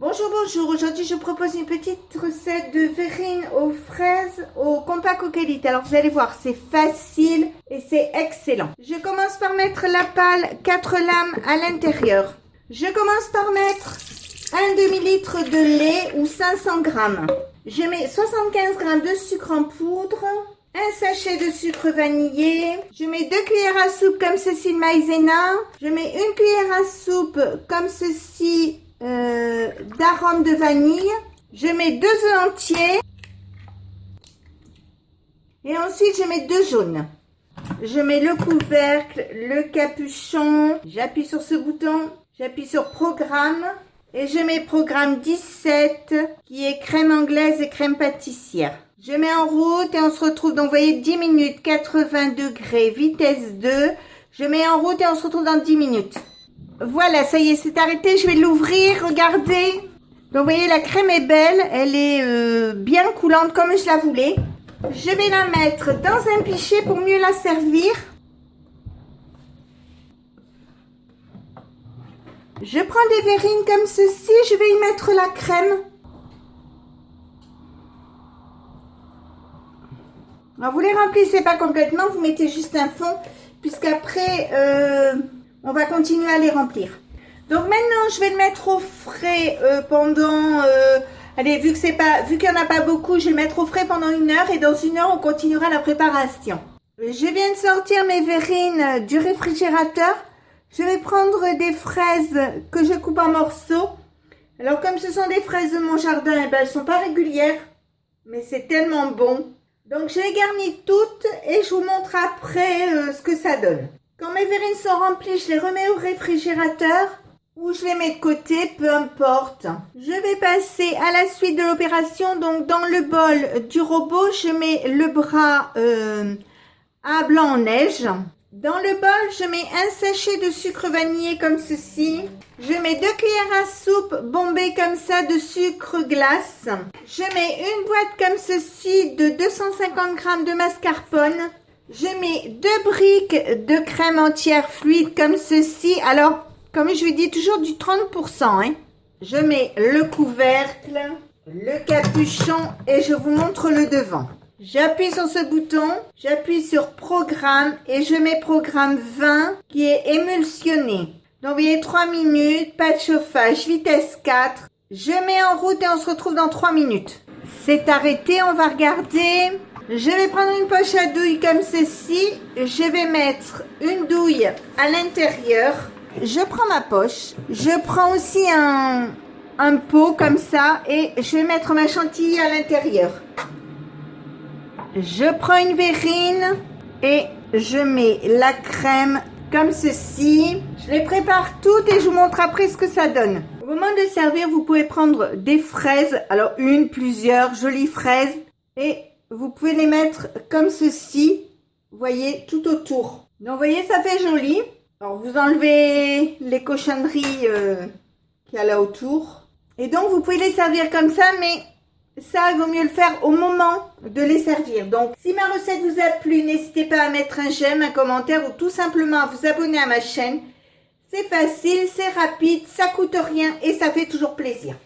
Bonjour, bonjour. Aujourd'hui, je vous propose une petite recette de verrine aux fraises au compas coquelite. Alors, vous allez voir, c'est facile et c'est excellent. Je commence par mettre la pâle 4 lames à l'intérieur. Je commence par mettre un demi-litre de lait ou 500 grammes. Je mets 75 grammes de sucre en poudre, un sachet de sucre vanillé. Je mets 2 cuillères à soupe comme ceci de maïzena. Je mets 1 cuillère à soupe comme ceci d'arôme de vanille. Je mets 2 œufs entiers et ensuite je mets 2 jaunes. Je mets le couvercle, le capuchon, j'appuie sur ce bouton, j'appuie sur programme et je mets programme 17 qui est crème anglaise et crème pâtissière. Je mets en route et on se retrouve donc vous voyez 10 minutes 80 degrés vitesse 2. Je mets en route et on se retrouve dans 10 minutes. Voilà, ça y est, c'est arrêté. Je vais l'ouvrir, regardez. Donc, vous voyez, la crème est belle. Elle est bien coulante comme je la voulais. Je vais la mettre dans un pichet pour mieux la servir. Je prends des verrines comme ceci. Je vais y mettre la crème. Alors, vous les remplissez pas complètement. Vous mettez juste un fond. Puisqu'après... on va continuer à les remplir. Donc maintenant, je vais le mettre au frais pendant... allez, vu qu'il n'y en a pas beaucoup, je vais le mettre au frais pendant 1 heure. Et dans 1 heure, on continuera la préparation. Je viens de sortir mes verrines du réfrigérateur. Je vais prendre des fraises que je coupe en morceaux. Alors, comme ce sont des fraises de mon jardin, eh ben, elles ne sont pas régulières. Mais c'est tellement bon. Donc, je les garnis toutes et je vous montre après ce que ça donne. Quand mes verrines sont remplies, je les remets au réfrigérateur ou je les mets de côté, peu importe. Je vais passer à la suite de l'opération. Donc, dans le bol du robot, je mets le bras à blanc en neige. Dans le bol, je mets un sachet de sucre vanillé comme ceci. Je mets 2 cuillères à soupe bombées comme ça de sucre glace. Je mets une boîte comme ceci de 250 grammes de mascarpone. Je mets 2 briques de crème entière fluide comme ceci. Alors, comme je vous dis, toujours du 30%. Hein. Je mets le couvercle, le capuchon et je vous montre le devant. J'appuie sur ce bouton, j'appuie sur programme et je mets programme 20 qui est émulsionné. Donc, vous voyez, 3 minutes, pas de chauffage, vitesse 4. Je mets en route et on se retrouve dans 3 minutes. C'est arrêté, on va regarder... Je vais prendre une poche à douille comme ceci. Je vais mettre une douille à l'intérieur. Je prends ma poche. Je prends aussi un pot comme ça et je vais mettre ma chantilly à l'intérieur. Je prends une verrine et je mets la crème comme ceci. Je les prépare toutes et je vous montre après ce que ça donne. Au moment de servir, vous pouvez prendre des fraises. Alors plusieurs jolies fraises et vous pouvez les mettre comme ceci, vous voyez, tout autour. Donc, vous voyez, ça fait joli. Alors, vous enlevez les cochonneries qu'il y a là autour. Et donc, vous pouvez les servir comme ça, mais ça, il vaut mieux le faire au moment de les servir. Donc, si ma recette vous a plu, n'hésitez pas à mettre un j'aime, un commentaire ou tout simplement à vous abonner à ma chaîne. C'est facile, c'est rapide, ça coûte rien et ça fait toujours plaisir.